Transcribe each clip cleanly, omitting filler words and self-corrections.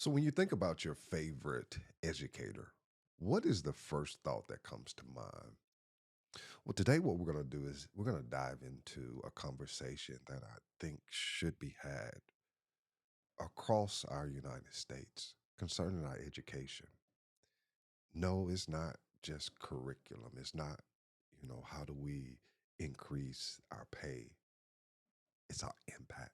So, when you think about your favorite educator, what is the first thought that comes to mind? Well, today, what we're going to do is we're going to dive into a conversation that I think should be had across our United States concerning our education. No, it's not just curriculum, it's not, how do we increase our pay? It's our impact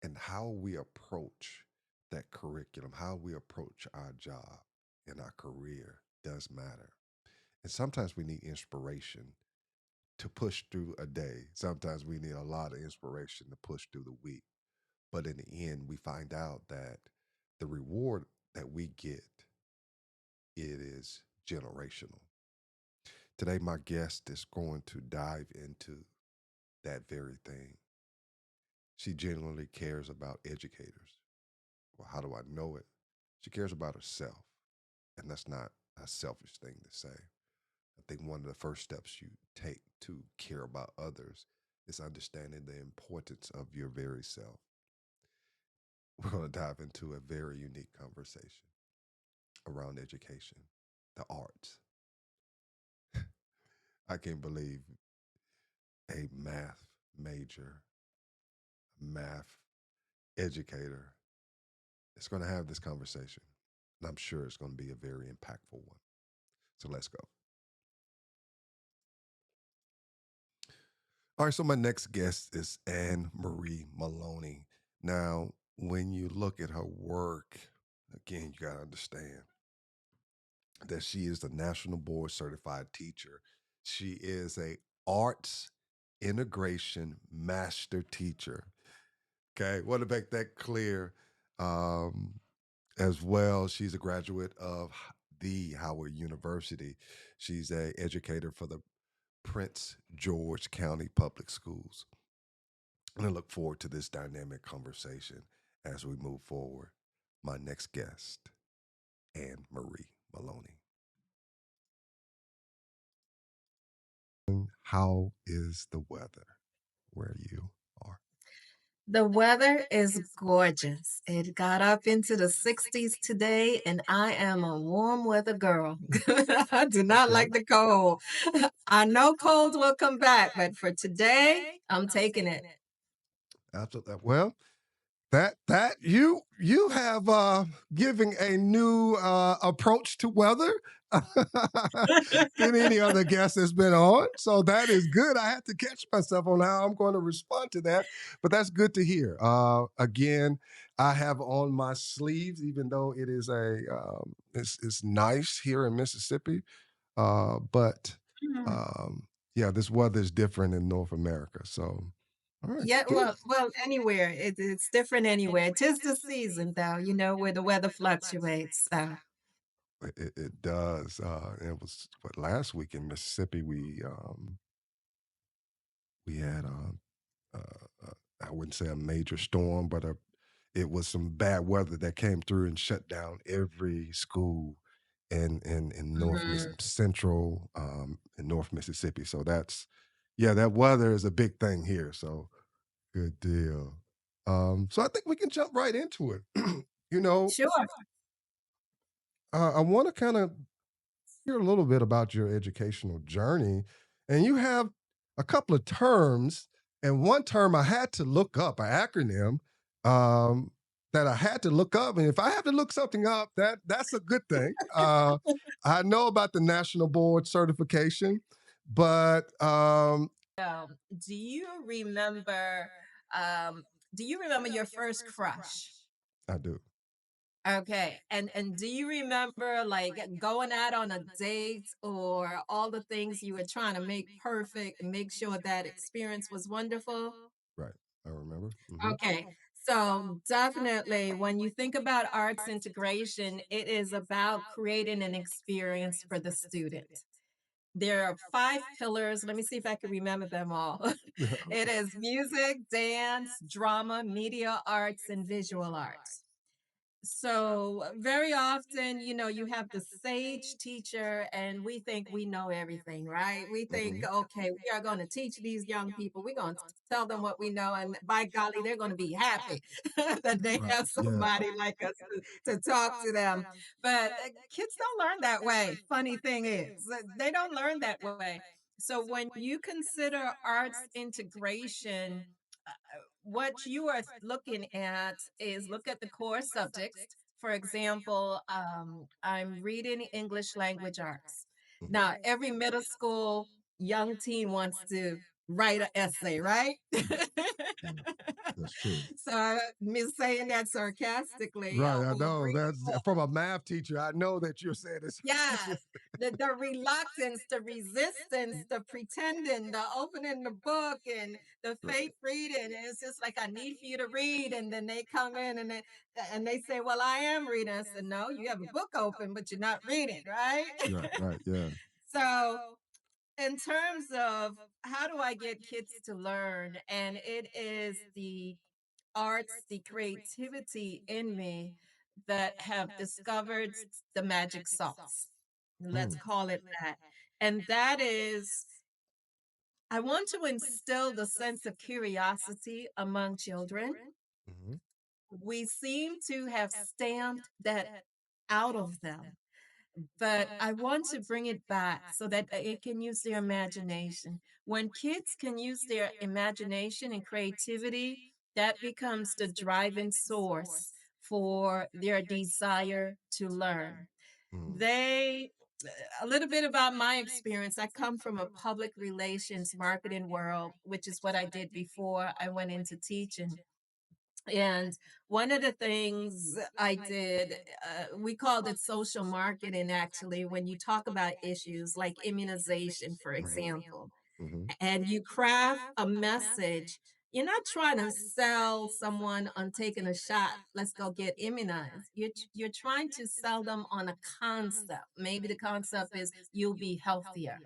and how we approach that curriculum, how we approach our job and our career does matter. And sometimes we need inspiration to push through a day. Sometimes we need a lot of inspiration to push through the week. But in the end, we find out that the reward that we get, it is generational. Today, my guest is going to dive into that very thing. She genuinely cares about educators. Well, how do I know it? She cares about herself. And that's not a selfish thing to say. I think one of the first steps you take to care about others is understanding the importance of your very self. We're going to dive into a very unique conversation around education, the arts. I can't believe a math major, math educator is going to have this conversation. And I'm sure it's going to be a very impactful one. So let's go. All right, so my next guest is Ann-Marie Maloney. Now, when you look at her work, again, you got to understand that she is the National Board Certified Teacher. She is a arts integration master teacher. Okay, want to make that clear. Um, as well, she's a graduate of the Howard University. She's a educator for the Prince George County Public Schools. And I look forward to this dynamic conversation as we move forward. My next guest, Ann-Marie Maloney. How is the weather where you are? The weather is gorgeous. It got up into the 60s today, and I am a warm weather girl. I do not Okay. like the cold. I know colds will come back, but for today, I'm taking it. Absolutely. Well, that you have giving a new approach to weather than any other guest that's been on. So that is good. I had to catch myself on how I'm going to respond to that, but that's good to hear. Again, I have on my sleeves, even though it is it's nice here in Mississippi, but Mm. um, yeah, this weather is different in North America. So, all right, Yeah, good. well, anywhere. It's different anywhere. Tis the season, though, where the weather fluctuates. So. It does. It was what last week in Mississippi we had I wouldn't say a major storm, but it was some bad weather that came through and shut down every school in Mhm. Central in North Mississippi. So that's yeah, that weather is a big thing here. So good deal. So I think we can jump right into it. you know, Sure. I want to kind of hear a little bit about your educational journey. And you have a couple of terms, and one term I had to look up, an acronym um, that I had to look up. And if I have to look something up, that's a good thing. I know about the National Board certification, but Do you remember um do you remember your first crush? I do. Okay. And do you remember like going out on a date or all the things you were trying to make perfect and make sure that experience was wonderful? Right. I remember. Okay. So definitely when you think about arts integration, it is about creating an experience for the student. There are 5 pillars. Let me see if I can remember them all. It Okay. is music, dance, drama, media arts, and visual arts. So very often, you have the sage teacher, and we think we know everything, right? We think, Mhm. okay, we are going to teach these young people. We're going to tell them what we know, and by golly, they're going to be happy that they Right. have Yeah. somebody like us to talk to them. But kids don't learn that way. Funny thing is, they don't learn that way. So when you consider arts integration, what you are looking at is look at the core subjects. For example, I'm reading English language arts. Mhm. Now, every middle school young teen wants to write an essay, right? Yeah. That's true. So I'm saying that sarcastically, Right. I or know read a that's book. from a math teacher. I know that you're saying this. Yes, the reluctance, the resistance, the pretending, the opening the book, and the Right. fake reading. It's just like, I need for you to read, and then they come in and they say, "Well, I am reading." I said, "No, you have a book open, but you're not reading, right?" Right. Right. Yeah. So, in terms of how do I get kids to learn, and it is the arts, the creativity in me that have discovered the magic sauce. Let's Mm. call it that. And that is, I want to instill the sense of curiosity among children. Mhm. We seem to have stamped that out of them, but I want to bring it back so that it can use their imagination. When kids can use their imagination and creativity, that becomes the driving source for their desire to learn. Mm. They, a little bit about my experience. I come from a public relations marketing world, which is what I did before I went into teaching. And one of the things I did, we called it social marketing, actually, when you talk about issues like immunization, for Mhm. example, Mhm. and you craft a message. You're not trying to sell someone on taking a shot. Let's go get immunized. You're trying to sell them on a concept. Maybe the concept is you'll be healthier,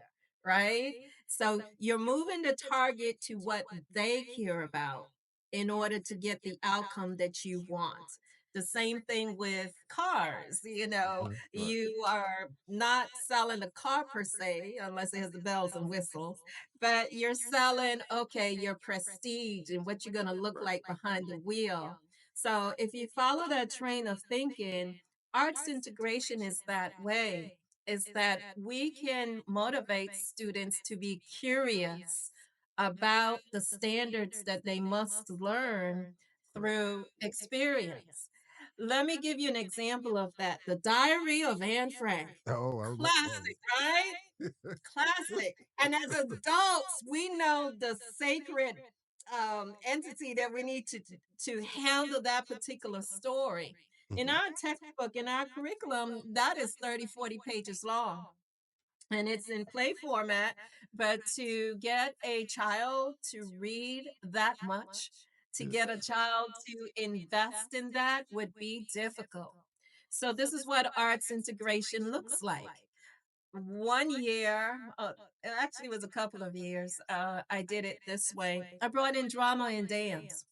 right? So you're moving the target to what they care about in order to get the outcome that you want. The same thing with cars. Mhm. Right. You are not selling a car per se, unless it has the bells and whistles, but you're selling, okay, your prestige and what you're going to look Right. like behind the wheel. So if you follow that train of thinking, arts integration is that way, is that we can motivate students to be curious about the standards that they must learn Right. through experience. Let me give you an example of that. The Diary of Anne Frank. Oh, I love Classic, those. right? Classic. And as adults, we know the sacred entity that we need to handle that particular story. In Mhm. our textbook, in our curriculum, that is 30, 40 pages long, and it's in play format. But to get a child to read that much, to Yeah. get a child to invest in that would be difficult. So this is what arts integration looks like. One year, it actually was a couple of years, I did it this way. I brought in drama and dance,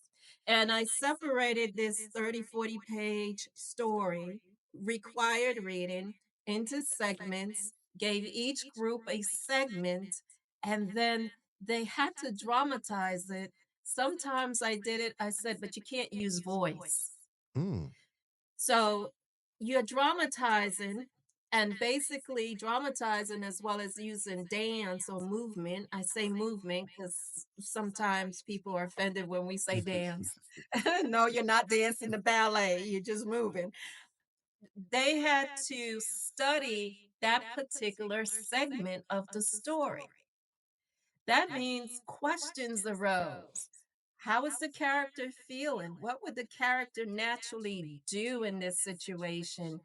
and I separated this 30, 40 page story, required reading, into segments, gave each group a segment, and then they had to dramatize it. Sometimes I did it, I said, but you can't use voice. Mm. So you're dramatizing, and basically dramatizing as well as using dance or movement. I say movement because sometimes people are offended when we say dance. No, you're not dancing the ballet, you're just moving. They had to study that particular segment of the story. That means questions arose. How is the character feeling? What would the character naturally do in this situation?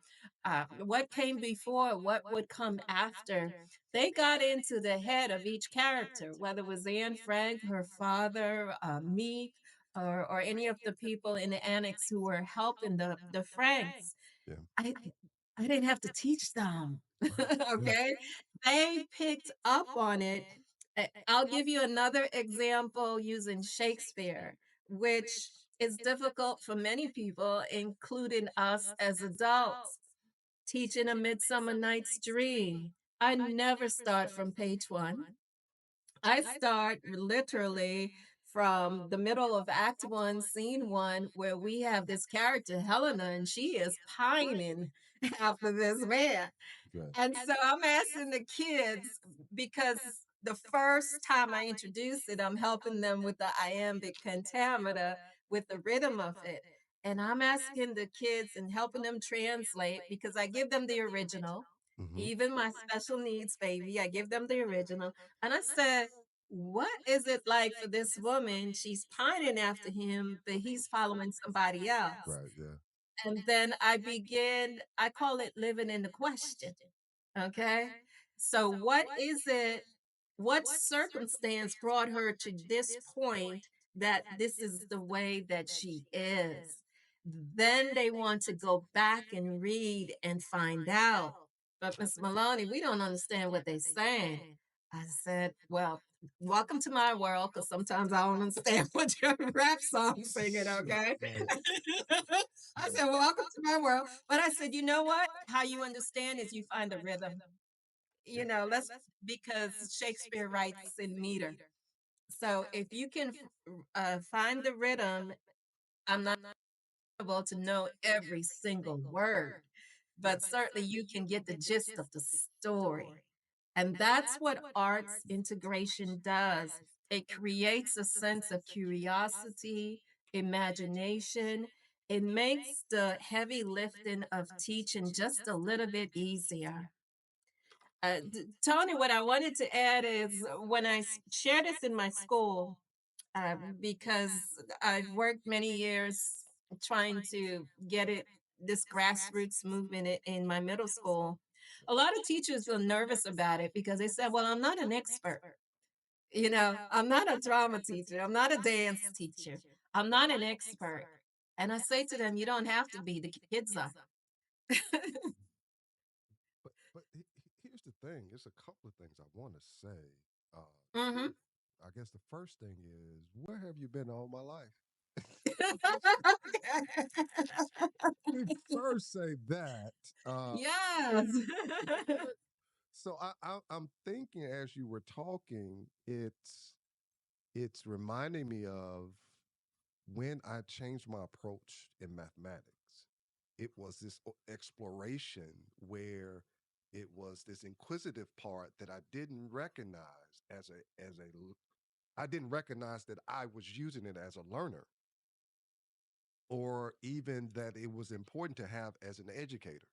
What came before? What would come after? They got into the head of each character, whether it was Anne Frank, her father, Meek, or any of the people in the annex who were helping the Franks. Yeah. I I didn't have to teach them. Right. Yeah. Okay? They picked up on it. I'll give you another example using Shakespeare, which It's difficult for many people, including us as adults. Teaching A Midsummer Night's Dream. I never start from page one. I start literally from the middle of Act One, Scene One, where we have this character, Helena, and she is pining after this man. Right. And so I'm asking the kids because the first time I introduce it, I'm helping them with the iambic pentameter with the rhythm of it. And I'm asking the kids and helping them translate because I give them the original. Hmm. Even my special needs baby, I give them the original. And I said, what is it like for this woman? She's pining after him, but he's following somebody else. Right. Yeah. And then I begin, I call it living in the question. Okay. So, what is it? What circumstance brought her to this point that this is the way that she is? Then they want to go back and read and find out. But Miss Maloney, we don't understand what they're saying. I said, well, welcome to my world, because sometimes I don't understand what your rap song singing, okay? Right. I said, well, welcome to my world. But I said, you know what? How you understand is you find a rhythm. Let's because Shakespeare writes in meter. So if you can find the rhythm, I'm not able to know every single word, but certainly you can get the gist of the story. And that's what arts integration does. It creates a sense of curiosity, imagination. It makes the heavy lifting of teaching just a little bit easier. Tony, what I wanted to add is when share this in my school, because I've worked many years trying to get this grassroots movement in my middle school. A lot of teachers are nervous about it because they said, well, I'm not an expert. I'm not a drama teacher. I'm not a dance teacher. I'm not an expert. And I say to them, you don't have to be. The kids are. But here's the thing. There's a couple of things I want to say. Uh, Mhm. I guess the first thing is, where have you been all my life? Let me first say that. Yes. What? So I'm thinking as you were talking, it's reminding me of when I changed my approach in mathematics. It was this exploration where it was this inquisitive part that I didn't recognize I didn't recognize that I was using it as a learner, or even that it was important to have as an educator.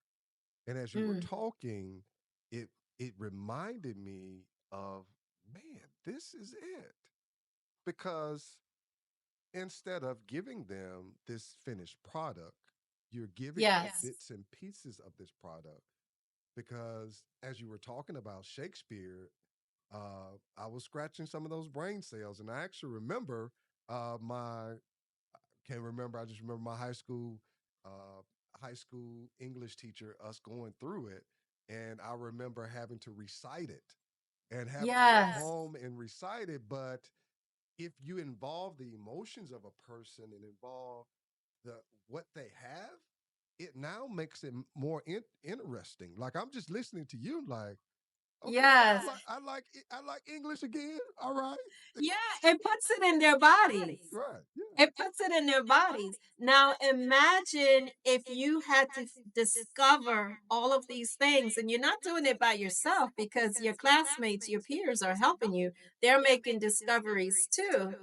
And as you were Mm, talking, it it reminded me of, man, this is it. Because instead of giving them this finished product, you're giving them yes. bits and pieces of this product. Because as you were talking about Shakespeare, I was scratching some of those brain cells, and I actually remember my can't remember. I just remember my uh, high school English teacher, us going through it, and I remember having to recite it and having to go Yes. home and recite it. But if you involve the emotions of a person and involve the what they have, it now makes it more interesting. Like I'm just listening to you, like, okay, Yes. I like English again. All right, Yeah, it puts it in their bodies. right, yeah, It puts it in their bodies. Now, imagine if you had to discover all of these things, and you're not doing it by yourself because your classmates, your peers are helping you. They're making discoveries too.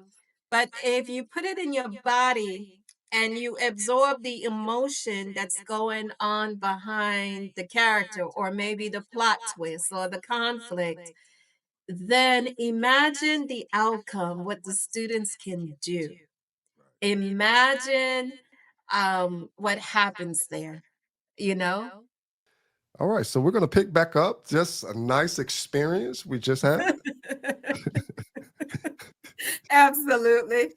But if you put it in your body and you absorb the emotion that's going on behind the character, or maybe the plot twist or the conflict, then imagine the outcome, what the students can do. right. Imagine what happens there, you know? All right, so we're going to pick back up. Just a nice experience we just had. Absolutely.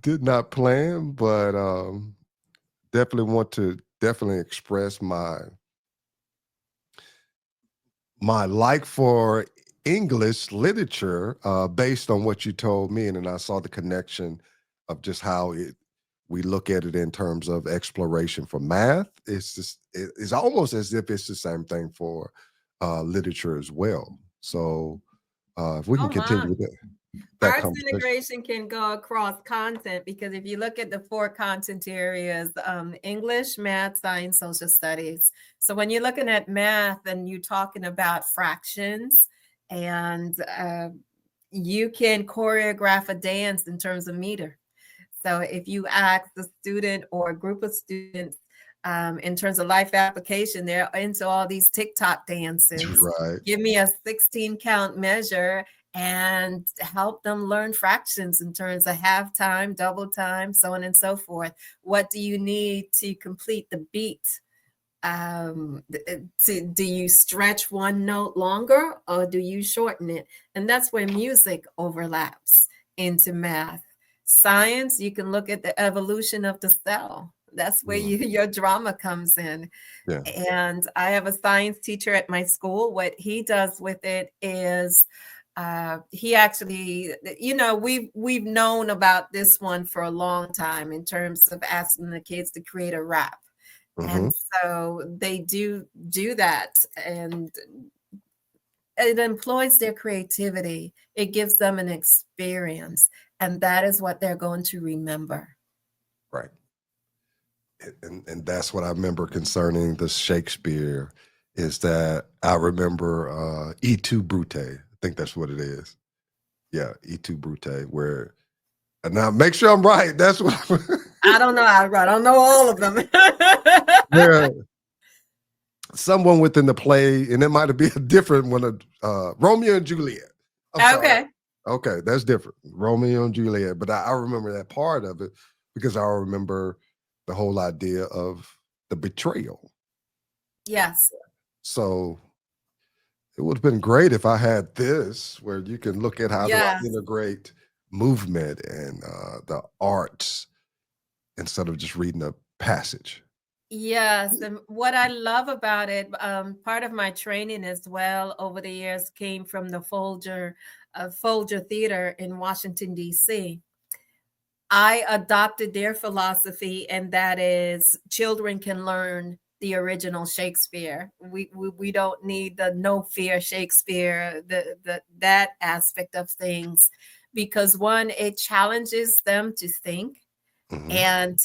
Did not plan, but definitely want to definitely express my like for English literature, based on what you told me, and then I saw the connection of just how we look at it in terms of exploration for math. It's almost as if it's the same thing for literature as well. So if we can Oh continue my. with that Arts conversation. integration can go across content because if you look at the four content areas, English, math, science, social studies. So when you're looking at math and you're talking about fractions, and you can choreograph a dance in terms of meter. So if you ask the student or a group of students in terms of life application, they're into all these TikTok dances. Right. Give me a 16 count measure and help them learn fractions in terms of half time, double time, so on and so forth. What do you need to complete the beat? Do you stretch one note longer or do you shorten it? And that's where music overlaps into math. Science, you can look at the evolution of the cell. That's where Mm, your drama comes in. yeah. And I have a science teacher at my school. What he does with it is he actually, we've known about this one for a long time in terms of asking the kids to create a rap. Hmm. And so they do that, and it employs their creativity. It gives them an experience, and that is what they're going to remember. Right. And that's what I remember concerning the Shakespeare is that I remember E tu Brute. I think that's what it is. Yeah, E tu Brute, where and now make sure I'm right. That's what I don't know. I don't know all of them. where someone within the play, and it might have been a different one of Romeo and Juliet. I'm sorry. Okay. Okay, that's different. Romeo and Juliet. But I remember that part of it because I remember the whole idea of the betrayal. Yes. So it would have been great if I had this where you can look at how do I Yes. integrate movement and the arts instead of just reading a passage. Yes, and what I love about it, part of my training as well over the years came from the Folger Theater in Washington, D.C. I adopted their philosophy, and that is children can learn the original Shakespeare. We don't need the no fear Shakespeare, the that aspect of things, because one, it challenges them to think Hmm. and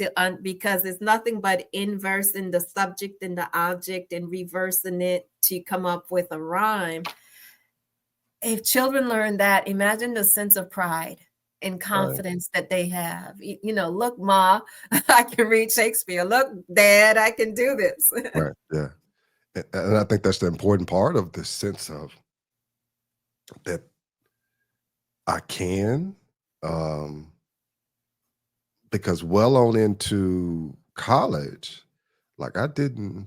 because it's nothing but inversing the subject and the object and reversing it to come up with a rhyme. If children learn that, imagine the sense of pride and Right, confidence that they have. Look, Ma, I can read Shakespeare. Look, Dad, I can do this. right, yeah. And I think that's the important part of this sense of that I can, um, because well on into college, like I didn't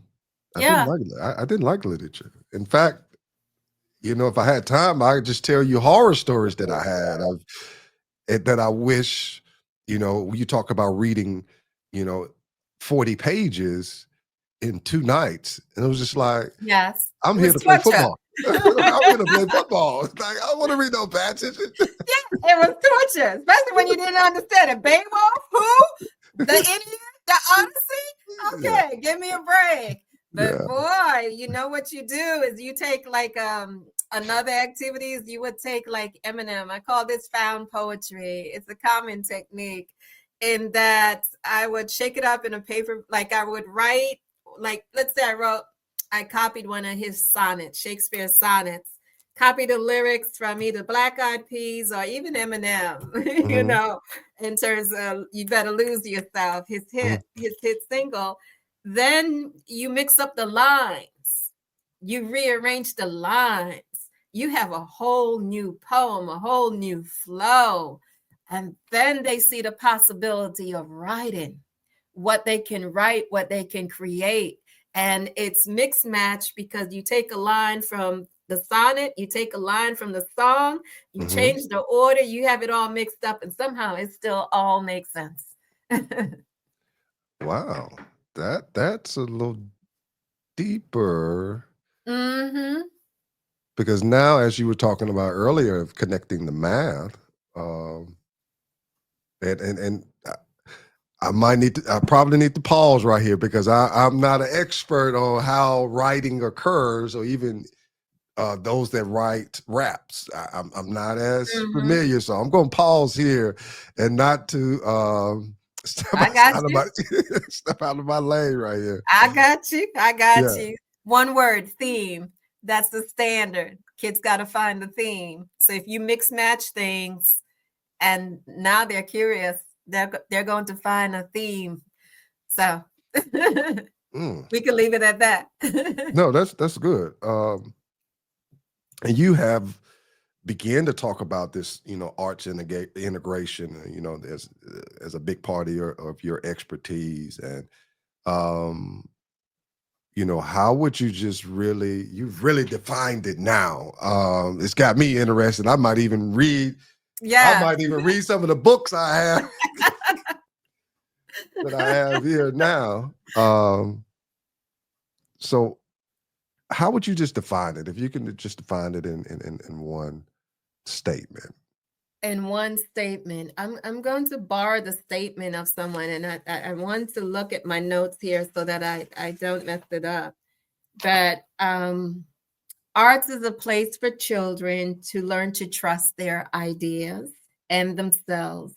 Yeah. like I didn't like literature. In fact, if I had time, I could just tell you horror stories that I had of that I wish, you talk about reading, you know, 40 pages in 2 nights, and it was just like, Yes. I'm It here was to play torture. football. I'm here to play football. It's like, I don't wanna read no passages. It was torture, especially when you didn't understand it. Beowulf, who? The Iliad, the Odyssey? Yeah, Okay, give me a break. But yeah, boy, you know what you do is you take like another activities, you would take like Eminem. I call this found poetry. It's a common technique in that I would shake it up in a paper, like I would write, like let's say I copied one of his sonnets, Shakespeare's sonnets, copy the lyrics from either Black Eyed Peas or even Eminem, mhm, in terms of You Better Lose Yourself, mhm, his hit single. Then you mix up the lines, you rearrange the lines, you have a whole new poem, a whole new flow. And then they see the possibility of writing, what they can write, what they can create. And it's mixed match because you take a line from the sonnet, you take a line from the song, you mhm. change the order, you have it all mixed up, and somehow it still all makes sense. Wow. That's a little deeper Hmm. because now, as you were talking about earlier, of connecting the math, um, and I probably need to pause right here because I'm not an expert on how writing occurs, or even those that write raps. I'm not as Mhm. familiar, so I'm going to pause here and not to step I got outside of you. my step out of my lane right here. I got you. I got Yeah. you. One word, theme. That's the standard. Kids got to find the theme. So if you mix match things and now they're curious, they're going to find a theme. So Mm. we can leave it at that. No, that's good. And you have began to talk about this, arts integration, as a big part of your expertise, and um, how would you just really, you've really defined it now. It's got me interested. I Yeah. might even read some of the books I have that I have here now. So how would you just define it? If you can just define it in one statement. In one statement, I'm going to borrow the statement of someone, and I want to look at my notes here so that I don't mess it up. But arts is a place for children to learn to trust their ideas and themselves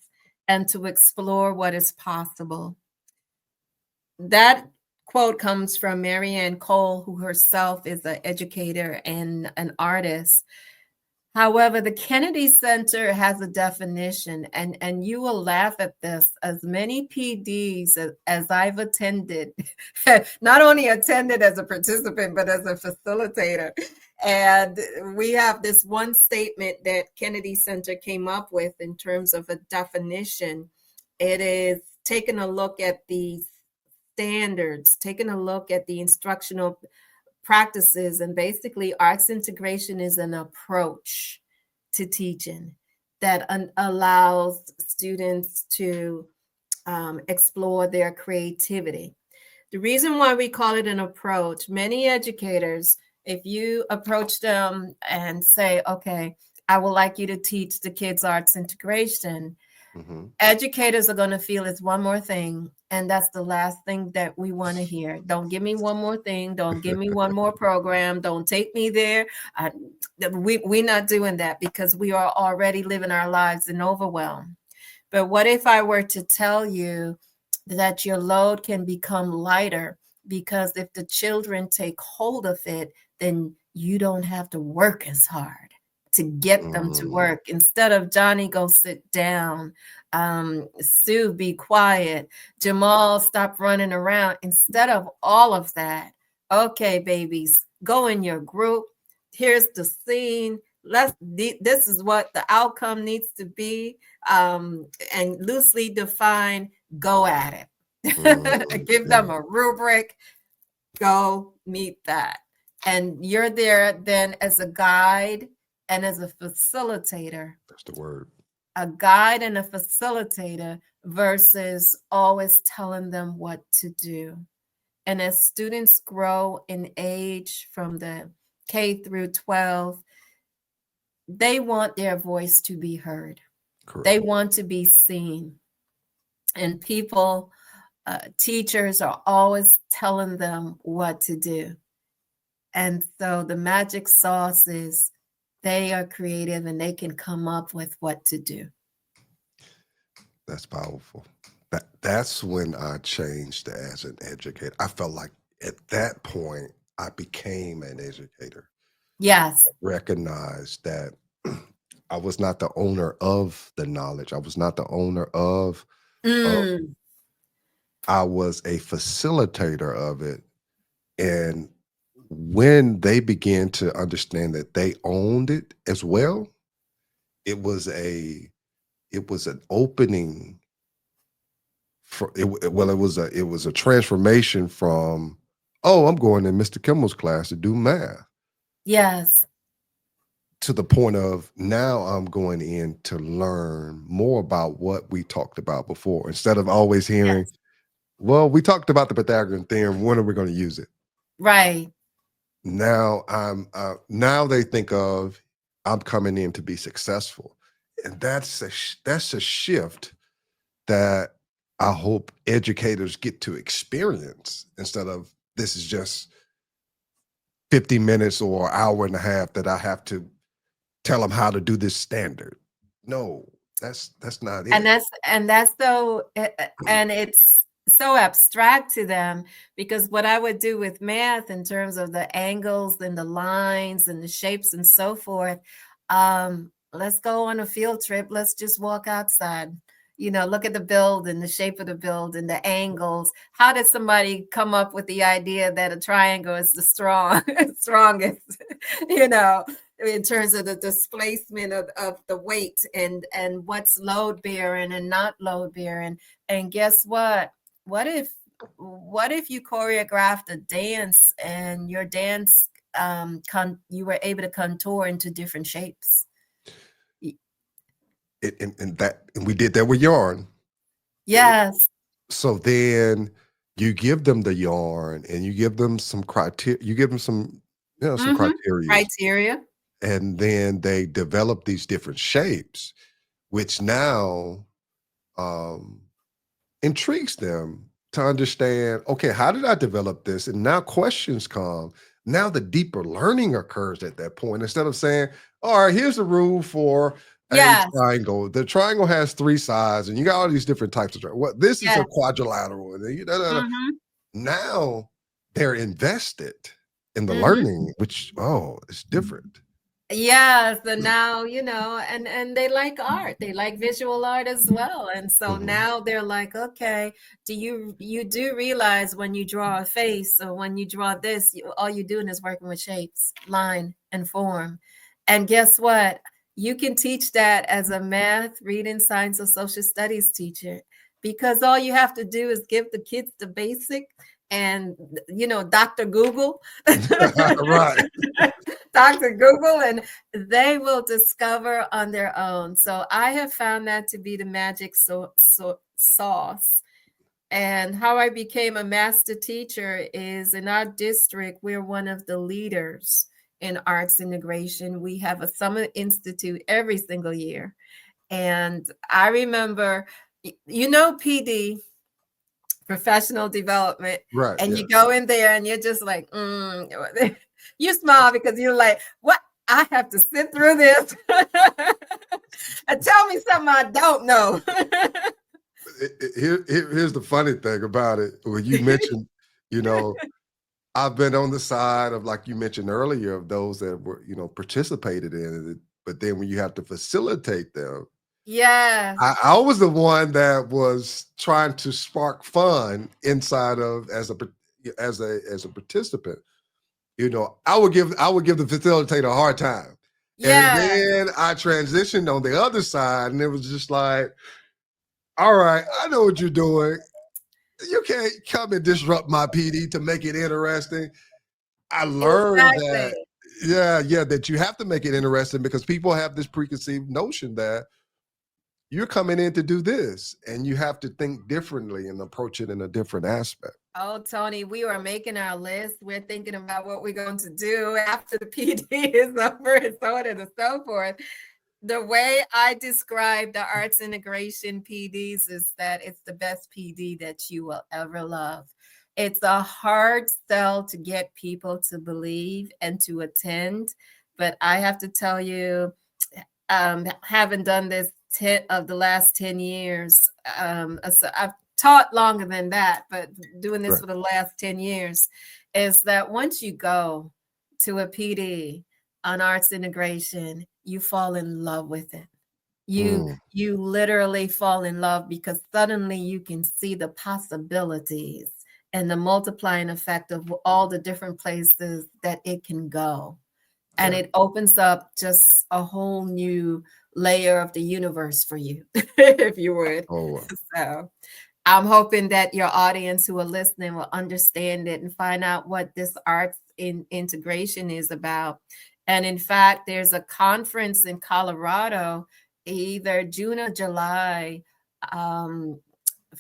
and to explore what is possible. That quote comes from Marianne Cole, who herself is an educator and an artist. However, the Kennedy Center has a definition, and you will laugh at this. As many PDs as I've attended, not only attended as a participant, but as a facilitator. And we have this one statement that Kennedy Center came up with in terms of a definition. It is taking a look at the standards, taking a look at the instructional practices, and basically arts integration is an approach to teaching that allows students to explore their creativity. The reason why we call it an approach, many educators, if you approach them and say, okay, I would like you to teach the kids arts integration, Hmm. educators are going to feel it's one more thing, and that's the last thing that we want to hear. Don't give me one more thing, don't give me one more program, don't take me there. I, we're not doing that because we are already living our lives in overwhelm. But what if I were to tell you that your load can become lighter, because if the children take hold of it, then you don't have to work as hard to get them to Mm. work. Instead of Johnny, go sit down, Sue, be quiet, Jamal, stop running around. Instead of all of that, okay, babies, go in your group. Here's the scene. This is what the outcome needs to be, and loosely define, go at it. Mm. Give Yeah, them a rubric, go meet that. And you're there then as a guide and as a facilitator, that's the word. a guide and a facilitator versus always telling them what to do. And as students grow in age from the K through 12, they want their voice to be heard. They Correct. want to be seen. And people, teachers are always telling them what to do. And so the magic sauce is they are creative and they can come up with what to do. That's powerful. That's when I changed as an educator. I felt like at that point I became an educator. Yes. Recognized that I was not the owner of the knowledge. I was not the owner of Mm, I was a facilitator of it. And when they began to understand that they owned it as well, it was a it was an opening for well, it was a transformation from, oh, I'm going in Mr. Kimmel's class to do math, yes. to the point of now I'm going in to learn more about what we talked about before, instead of always hearing, Yes. well, we talked about the Pythagorean theorem, when are we going to use it? Right. Now now they think of I'm coming in to be successful, and that's a shift that I hope educators get to experience instead of this is just 50 minutes or an hour and a half that I have to tell them how to do this standard. No, that's not And it. that's so and it's so abstract to them because what I would do with math in terms of the angles and the lines and the shapes and so forth, let's go on a field trip. Let's just walk outside. Look at the building, the shape of the building, the angles. How did somebody come up with the idea that a triangle is the strongest? You know, in terms of the displacement of the weight and what's load bearing and not load bearing. And guess what? What if what if you choreographed a dance and your dance you were able to contour into different shapes? Y- And we did that with yarn. Yes. So then you give them the yarn and you give them some criteria, you give them some Mm-hmm. criterias, Criteria. and then they develop these different shapes, which now um intrigues them to understand, okay, how did I develop this? And now questions come. Now the deeper learning occurs at that point. Instead of saying, all right, here's the rule for a Yes. triangle. The triangle has three sides, and you got all these different types of triangles. What this is a Yes. quadrilateral. And then da, da, da. Mm-hmm. Now they're invested in the Mm-hmm. learning, which it's different. Yes, and now, and they like art. They like visual art as well. And so Mhm. now they're like, okay, you do realize when you draw a face or when you draw this, all you're doing is working with shapes, line, and form. And guess what? You can teach that as a math, reading, science, or social studies teacher because all you have to do is give the kids the basic and Dr. Google. Right. Dr. Google, and they will discover on their own. So I have found that to be the magic sauce. And how I became a master teacher is in our district, we're one of the leaders in arts integration. We have a summer institute every single year. And I remember, PD, professional development, Right. and you Yes. go in there and you're just like, you smile because you're like, what? I have to sit through this and tell me something I don't know. Here's the funny thing about it. When you mentioned, you know, I've been on the side of, like you mentioned earlier, of those that were, participated in it. But then when you have to facilitate them, Yes, I was the one that was trying to spark fun inside of as a participant. I would give the facilitator a hard time. And yes, then I transitioned on the other side, and it was just like, all right, I know what you're doing. You can't come and disrupt my PD to make it interesting. I learned exactly. that, yeah, that you have to make it interesting because people have this preconceived notion that you're coming in to do this and you have to think differently and approach it in a different aspect. Oh, Tony, we are making our list. We're thinking about what we're going to do after the PD is over and so on and so forth. The way I describe the arts integration PDs is that it's the best PD that you will ever love. It's a hard sell to get people to believe and to attend, but I have to tell you, having done this 10 of the last 10 years, so I've taught longer than that, but doing this Right. for the last 10 years, is that once you go to a PD on arts integration, you fall in love with it. Mm, You literally fall in love because suddenly you can see the possibilities and the multiplying effect of all the different places that it can go. And yeah. it opens up just a whole new layer of the universe for you, if you would. Oh, So I'm hoping that your audience who are listening will understand it and find out what this arts in integration is about. And in fact, there's a conference in Colorado, either June or July. Um,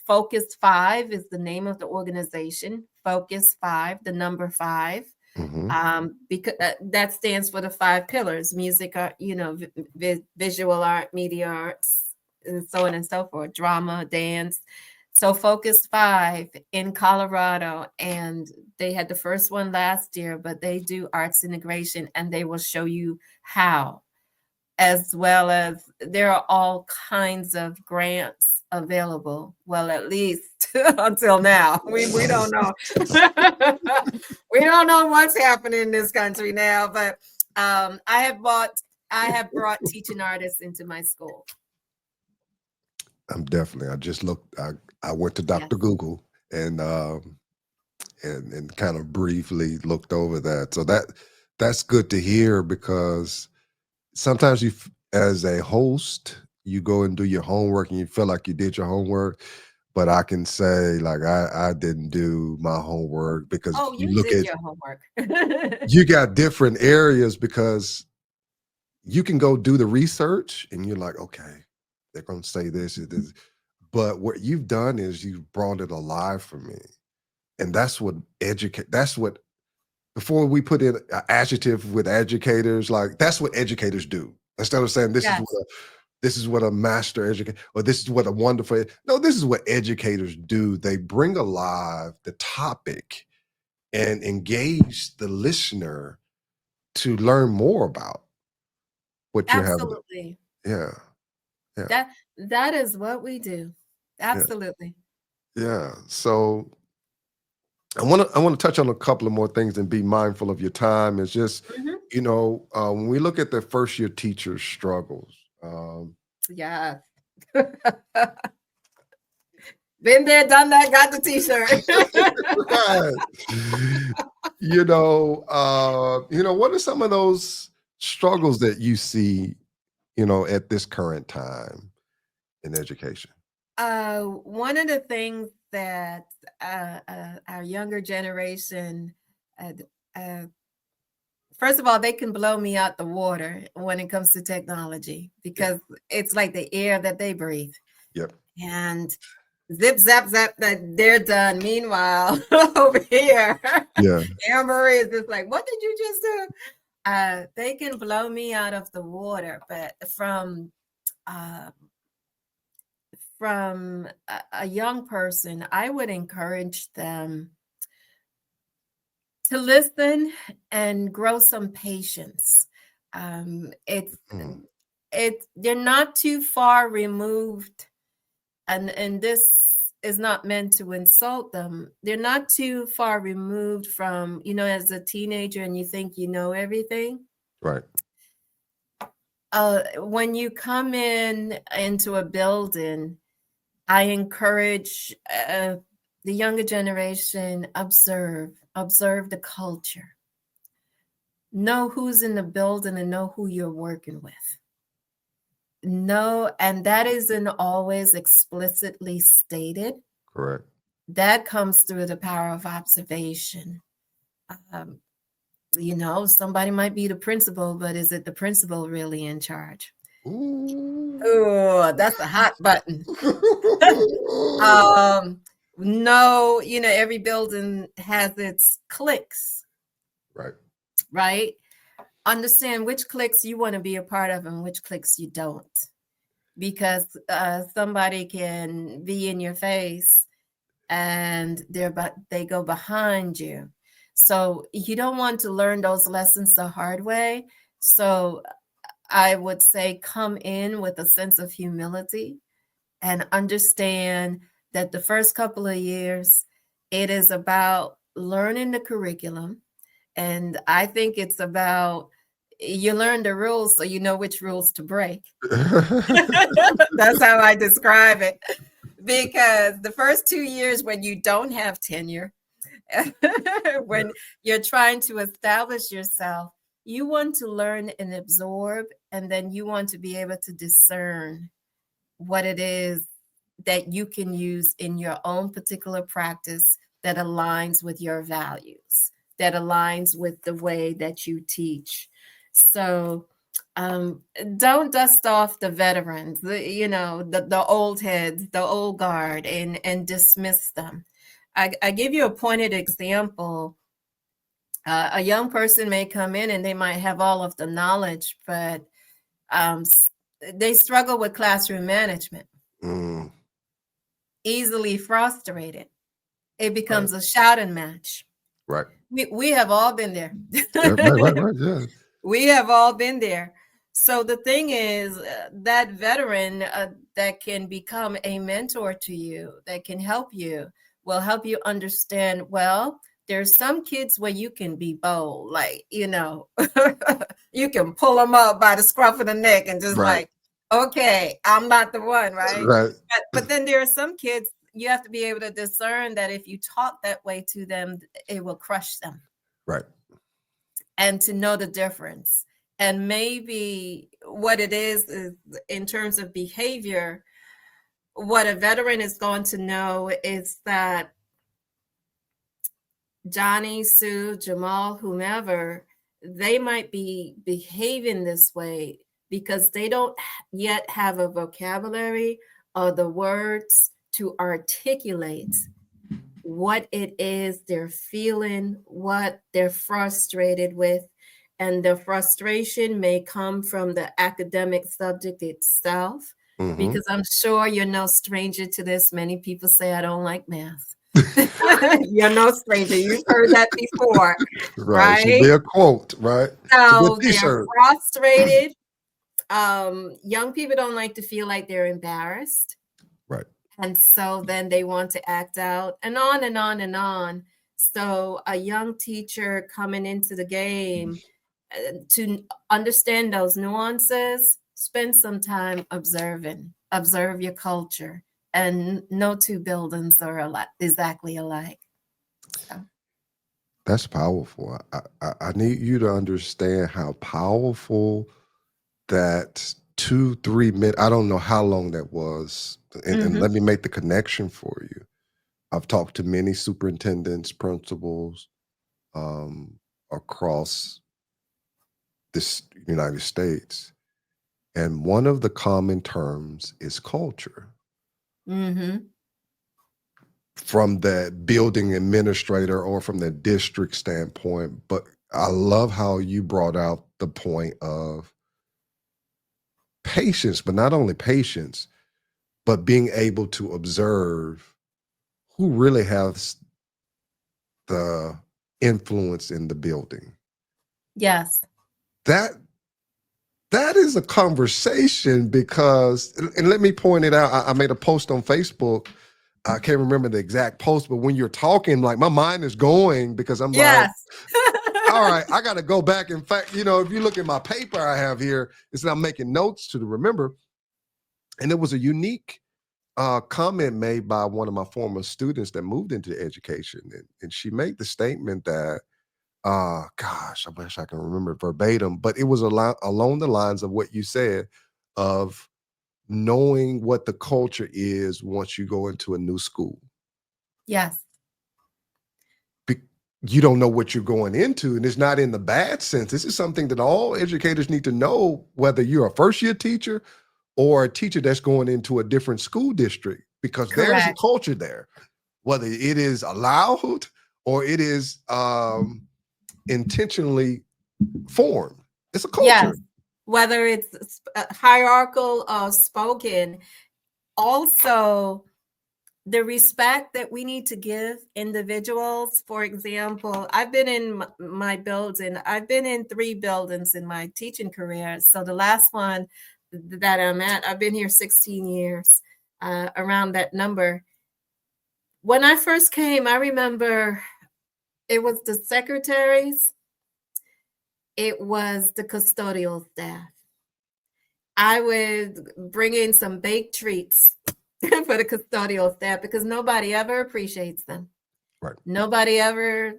Focus 5 is the name of the organization. Focus 5, the number 5. Hmm. Because that stands for the five pillars: music, art, visual art, media arts, and so on and so forth, drama, dance. So Focus 5 in Colorado, and they had the first one last year, but they do arts integration and they will show you how, as well as there are all kinds of grants available. Well, at least until now. We don't know. We don't know what's happening in this country now, but I have brought teaching artists into my school. I'm definitely. I just looked. I went to Yes. Dr. Google and and kind of briefly looked over that. So that's good to hear because sometimes as a host, you go and do your homework and you feel like you did your homework, but I can say like I didn't do my homework because Oh, you you look did at your homework. you got different areas because you can go do the research and you're like, okay, they're going to say this, this, but what you've done is you've brought it alive for me, and that's what before we put in an adjective with educators, like that's what educators do. Instead of saying Yes, this is what a master educator or this is what a wonderful no, this is what educators do. They bring alive the topic and engage the listener to learn more about what you're having. absolutely. Yeah, yeah, That that is what we do. yeah, Absolutely. yeah. So I want to touch on a couple of more things and be mindful of your time. It's just, Mhm. when we look at the first year teachers' struggles, um, Yeah. Been there, done that, got the t-shirt. right. What are some of those struggles that you see, at this current time in education? One of the things that our younger generation, uh, uh, first of all, they can blow me out the water when it comes to technology Yeah. because it's like the air that they breathe. Yep. And zip, zap, zap, that they're done. Meanwhile, over here, Yeah. Ann-Marie is just like, what did you just do? They can blow me out of the water, but uh, from a young person, I would encourage them to listen and grow some patience. It's Mm, they're not too far removed, and this is not meant to insult them. They're not too far removed from, as a teenager and you think you know everything. right. When you come into a building, I encourage the younger generation, observe the culture, know who's in the building and know who you're working with. No, and that isn't always explicitly stated. Correct. That comes through the power of observation. Um, somebody might be the principal, but is it the principal really in charge? Ooh. Oh, that's a hot button. Um, no, every building has its cliques, Right. right? Understand which cliques you want to be a part of and which cliques you don't, because somebody can be in your face and they go behind you. So you don't want to learn those lessons the hard way. So I would say come in with a sense of humility and understand that the first couple of years, it is about learning the curriculum. And I think it's about you learn the rules so you know which rules to break. That's how I describe it. Because the first 2 years, when you don't have tenure, Yeah. when you're trying to establish yourself, you want to learn and absorb, and then you want to be able to discern what it is that you can use in your own particular practice that aligns with your values, that aligns with the way that you teach. So um, don't dust off the veterans, the old heads, the old guard, and dismiss them. I give you a pointed example A young person may come in and they might have all of the knowledge, but um, they struggle with classroom management, Mm, easily frustrated. It right, becomes a shouting match. right. We have all been there. Yeah, right, right, right. Yeah, We have all been there. So the thing is, that veteran that can become a mentor to you, that can help you, will help you understand, well, there's some kids where you can be bold, like, you can pull them up by the scruff of the neck and just right, like, okay, I'm not the one, right? right, But then there are some kids you have to be able to discern that if you talk that way to them, it will crush them, right. and to know the difference. And maybe what it is in terms of behavior, what a veteran is going to know is that Johnny, Sue, Jamal, whomever, they might be behaving this way because they don't yet have a vocabulary or the words to articulate what it is they're feeling, what they're frustrated with. And the frustration may come from the academic subject itself, Mm-hmm. because I'm sure you're no stranger to this. Many people say, I don't like math. You're no stranger. You've heard that before, Right. Should be right? a quote, right? Should be a So they're t-shirt. frustrated. Young people don't like to feel like they're embarrassed. Right. And so then they want to act out, and on and on and on. So a young teacher coming into the game, to understand those nuances, spend some time observing, observe your culture, and no two buildings are exactly alike. So, That's powerful. I need you to understand how powerful that 2, 3 minute. I don't know how long that was, and mhm, let me make the connection for you. I've talked to many superintendents, principals, um, across this United States, and one of the common terms is culture. mhm, From the building administrator or from the district standpoint. But I love how you brought out the point of patience, but not only patience, but being able to observe who really has the influence in the building. yes, That that is a conversation because, and let me point it out. I made a post on Facebook. I can't remember the exact post, but when you're talking, like my mind is going because I'm like, yes, all right, I got to go back. In fact, if you look at my paper I have here, it's I'm making notes to remember. And it was a unique comment made by one of my former students that moved into education. And she made the statement that, gosh, I wish I can remember it verbatim, but it was along the lines of what you said of knowing what the culture is once you go into a new school. yes, Be- you don't know what you're going into, and it's not in the bad sense. This is something that all educators need to know, whether you're a first year teacher or a teacher that's going into a different school district, because there's a correct, culture there, whether it is allowed or it is intentionally formed. It's a yes. culture. Whether it's hierarchical or spoken, also the respect that we need to give individuals. For example, I've been in my building, I've been in 3 buildings in my teaching career. So the last one that I'm at, I've been here 16 years, around that number. When I first came, I remember it was the secretaries, it was the custodial staff. I would bring in some baked treats for the custodial staff because nobody ever appreciates them. Right. Nobody ever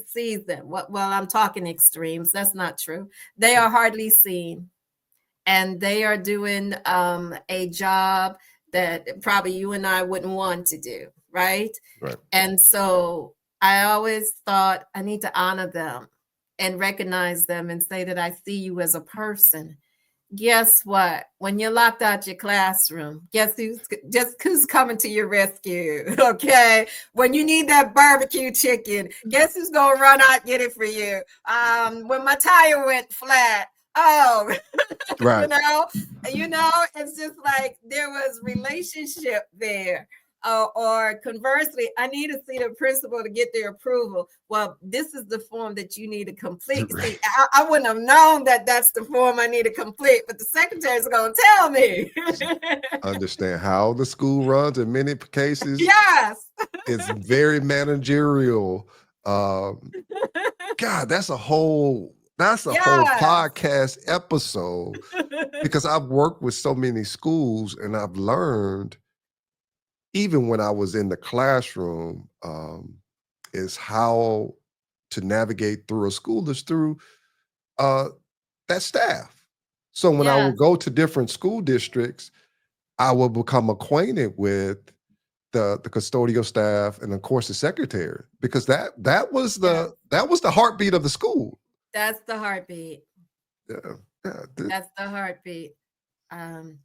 sees them. Well, I'm talking extremes. That's not true. They are hardly seen, and they are doing a job that probably you and I wouldn't want to do, right? Right. And so I always thought I need to honor them and recognize them and say that I see you as a person. guess what? When you're locked out your classroom, guess who's coming to your rescue? Okay. When you need that barbecue chicken, guess who's gonna run out get it for you? When my tire went flat, oh, you Right. know, it's just like there was relationship there. Or conversely, I need to see the principal to get their approval. Well, this is the form that you need to complete. See, I wouldn't have known that that's the form I need to complete, but the secretary's going to tell me. Understand how the school runs in many cases. Yes. It's very managerial. Um, God, that's a whole Yes. podcast episode because I've worked with so many schools and I've learned, even when I was in the classroom, is how to navigate through a school is through uh, that staff. So when I Yes. would go to different school districts, I would become acquainted with the custodial staff and of course the secretary because Yes. that was the heartbeat of the school. That's the heartbeat. Yeah, yeah, That's the heartbeat. Um,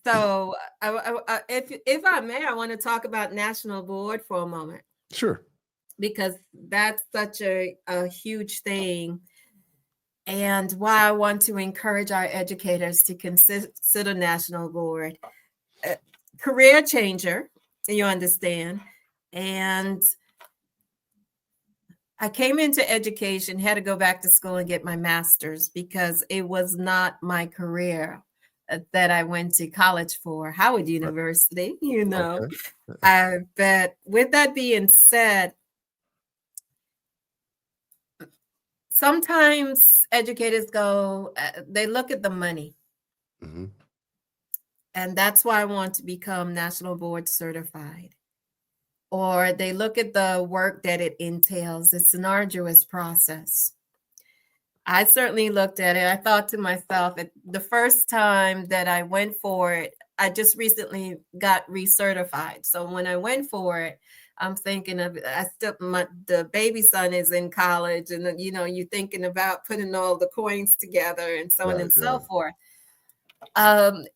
so, if I may, I want to talk about national board for a moment sure. because that's such a huge thing, and why I want to encourage our educators to consider national board. Career changer, you understand. And I came into education, had to go back to school and get my master's because it was not my career that I went to college for, Howard Right. University, Okay. But with that being said, sometimes educators go, they look at the money. Hmm. And that's why I want to become national board certified. Or they look at the work that it entails. It's an arduous process. I certainly looked at it. I thought to myself, the first time that I went for it, I just recently got recertified. So when I went for it, I'm thinking of the baby son is in college, and you're thinking about putting all the coins together and so on Right. and Yeah. so forth.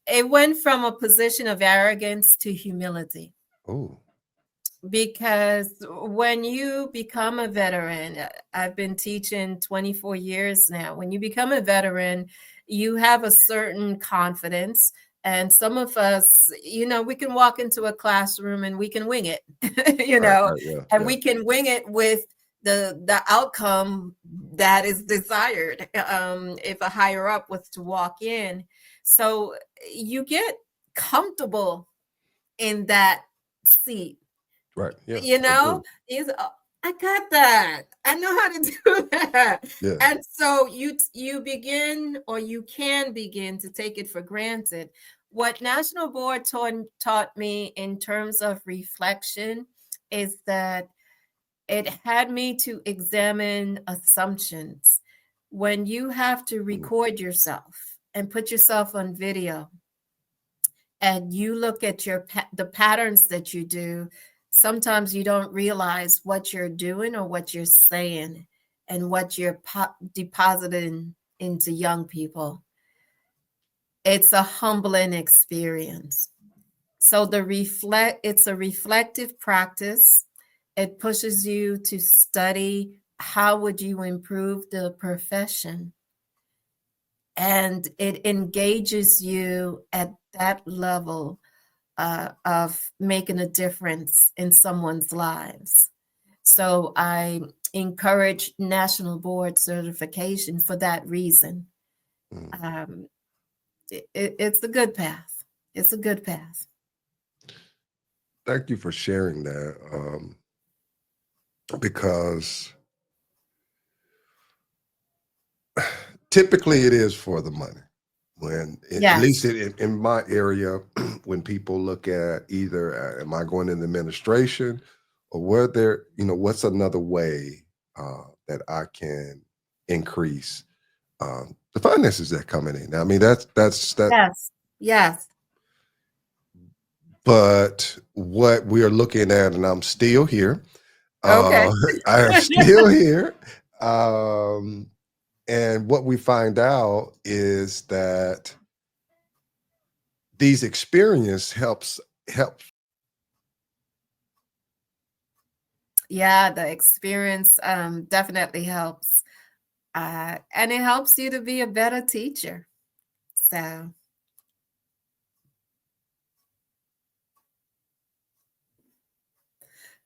It went from a position of arrogance to humility. Oh. Because when you become a veteran, I've been teaching 24 years now. When you become a veteran, you have a certain confidence. And some of us, we can walk into a classroom and we can wing it, Right. Right. Yeah. and Yeah. we can wing it with the outcome that is desired. If a higher up was to walk in, so you get comfortable in that seat, Right. Yeah. you I know agree. is I got that, I know how to do that. Yeah. And so you begin, or you can begin to take it for granted. What national board taught me in terms of reflection is that it had me to examine assumptions. When you have to Mm. record yourself and put yourself on video, and you look at the patterns that you do, sometimes you don't realize what you're doing or what you're saying and what you're depositing into young people. It's a humbling experience. So it's a reflective practice. It pushes you to study how would you improve the profession, and it engages you at that level of making a difference in someone's lives. So I encourage national board certification for that reason. Mm. Um, it's a good path. It's a good path. Thank you for sharing that. Because typically it is for the money. When at least Yes. in my area, when people look at either am I going in administration or what's another way that I can increase the finances that coming in. I mean, that's that. Yes. Yes. But what we are looking at, and I'm still here. Okay. Uh, I am still here. Um, And what we find out is that these experience help. Yeah, the experience definitely helps. And it helps you to be a better teacher. So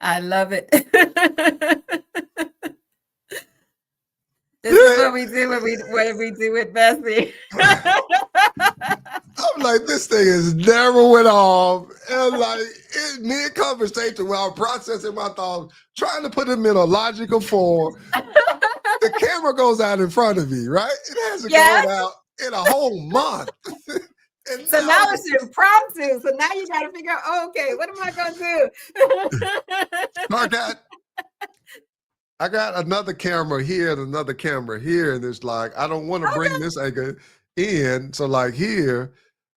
I love it. This is what we do when we do it messy. I'm like, this thing is never went off. And like mid conversation while I'm processing my thoughts, trying to put them in a logical form, the camera goes out in front of me, right? It hasn't Yes. gone out in a whole month. And So now now it's impromptu. So now you got to figure out, oh, okay, what am I going to do? I got another camera here and another camera here, and it's like I don't want to bring this angle in. So like here,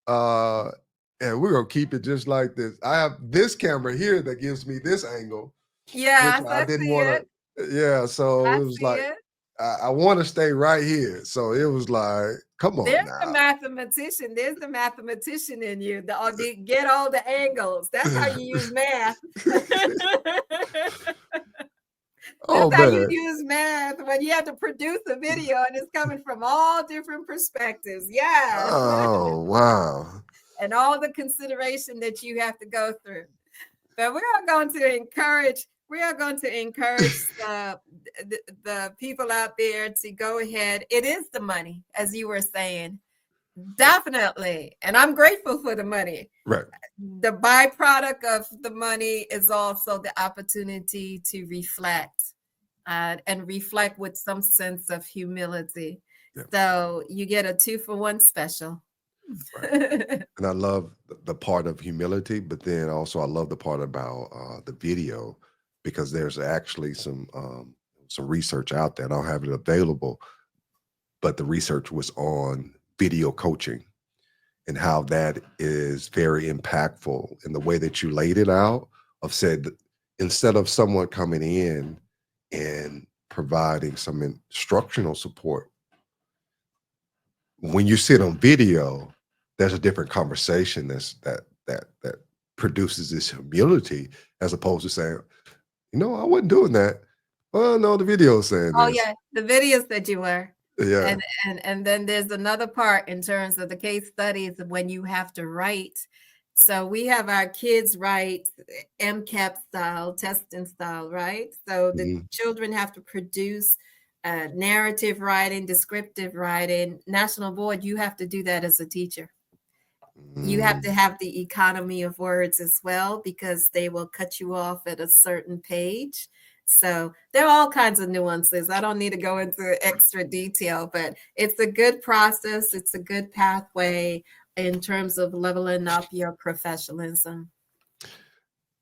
and we're gonna keep it just like this. I have this camera here that gives me this angle, which Yes, I I didn't see want it. to. Yeah, so I it was see like it. I want to stay right here. So it was like, come on There's the now. mathematician. There's the mathematician in you. Get all the angles. That's how you use math. Oh That's how you man. use math when you have to produce a video and it's coming from all different perspectives. Yes. Oh wow. And all the consideration that you have to go through. But we are going to encourage the people out there to go ahead. It is the money, as you were saying. Definitely. And I'm grateful for the money. Right. The byproduct of the money is also the opportunity to reflect and reflect with some sense of humility. Yeah. So you get a 2-for-1 special. Right. And I love the part of humility, but then also I love the part about the video because there's actually some research out there. I don't have it available, but the research was on video coaching and how that is very impactful in the way that you laid it out. Of said instead of someone coming in and providing some instructional support, when you sit on video, there's a different conversation that produces this humility as opposed to saying, I wasn't doing that. Well, no, the video is saying Oh this. yeah, the videos that you were. Yeah. And then there's another part in terms of the case studies of when you have to write. So we have our kids write MCAP style, testing style, right? So the Mhm. children have to produce narrative writing, descriptive writing. National board, you have to do that as a teacher. You have to Mm. have the economy of words as well because they will cut you off at a certain page. So there are all kinds of nuances. I don't need to go into extra detail, but it's a good process. It's a good pathway in terms of leveling up your professionalism.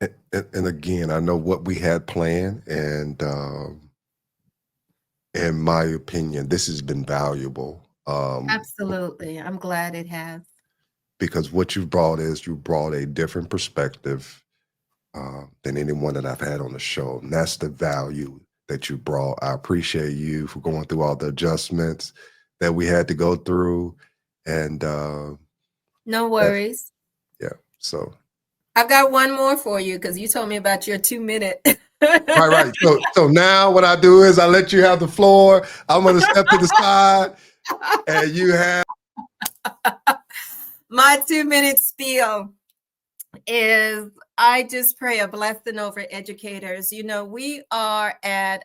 And again, I know what we had planned, and in my opinion, this has been valuable. Absolutely. I'm glad it has. Because what you brought a different perspective than anyone that I've had on the show. And that's the value that you brought. I appreciate you for going through all the adjustments that we had to go through. And No that- worries. yeah, so I've got one more for you because you told me about your 2 minute. right. So now what I do is I let you have the floor. I'm gonna step to the side and you have My 2 minute spiel is I just pray a blessing over educators. We are at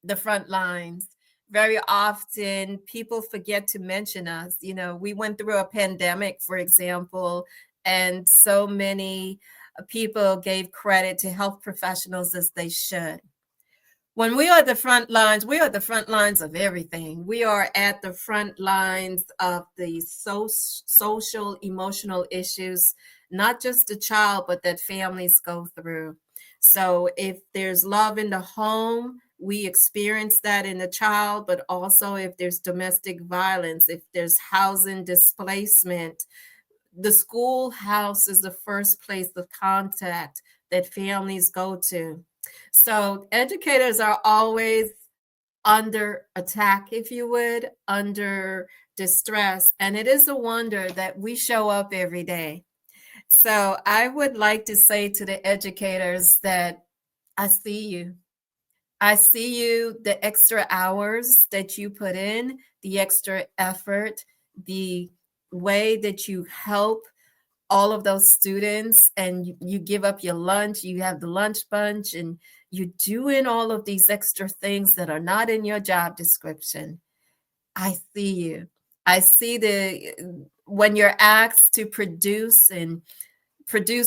the front lines. Very often, people forget to mention us. We went through a pandemic, for example, and so many people gave credit to health professionals as they should. When we are at the front lines, we are at the front lines of everything. We are at the front lines of the social, emotional issues, not just the child, but that families go through. So if there's love in the home, we experience that in the child, but also if there's domestic violence, if there's housing displacement, the schoolhouse is the first place of contact that families go to. So educators are always under attack, if you would, under distress. And it is a wonder that we show up every day. So I would like to say to the educators that I see you. I see you, the extra hours that you put in, the extra effort, the way that you help all of those students, and you give up your lunch, you have the lunch bunch, and you're doing all of these extra things that are not in your job description. I see you. I see when you're asked to produce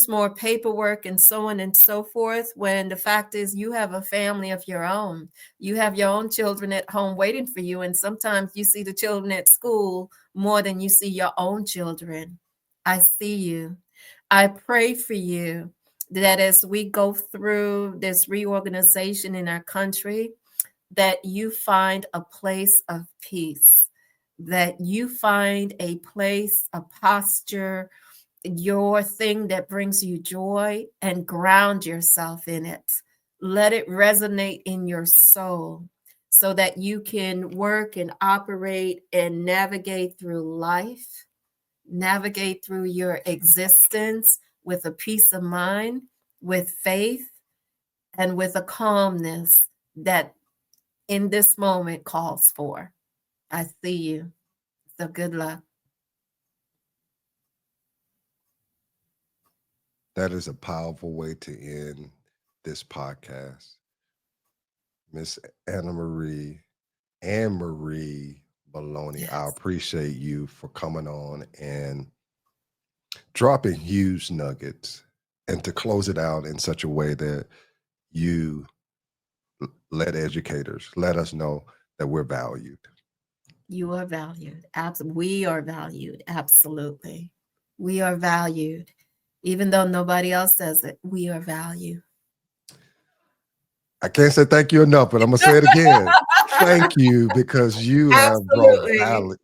more paperwork and so on and so forth, when the fact is you have a family of your own. You have your own children at home waiting for you, and sometimes you see the children at school more than you see your own children. I see you. I pray for you that as we go through this reorganization in our country, that you find a place of peace, that you find a place, a posture, your thing that brings you joy, and ground yourself in it. Let it resonate in your soul so that you can work and operate and navigate through life, navigate through your existence with a peace of mind, with faith, and with a calmness that in this moment calls for. I see you. So good luck. That is a powerful way to end this podcast. Miss Ann-Marie Maloney, I Yes. appreciate you for coming on and dropping huge nuggets, and to close it out in such a way that you let educators let us know that we're valued. You are valued. We are valued. Absolutely. We are valued. Even though nobody else says it, we are valued. I can't say thank you enough, but I'm gonna say it again. Thank you, because you have brought Absolutely. value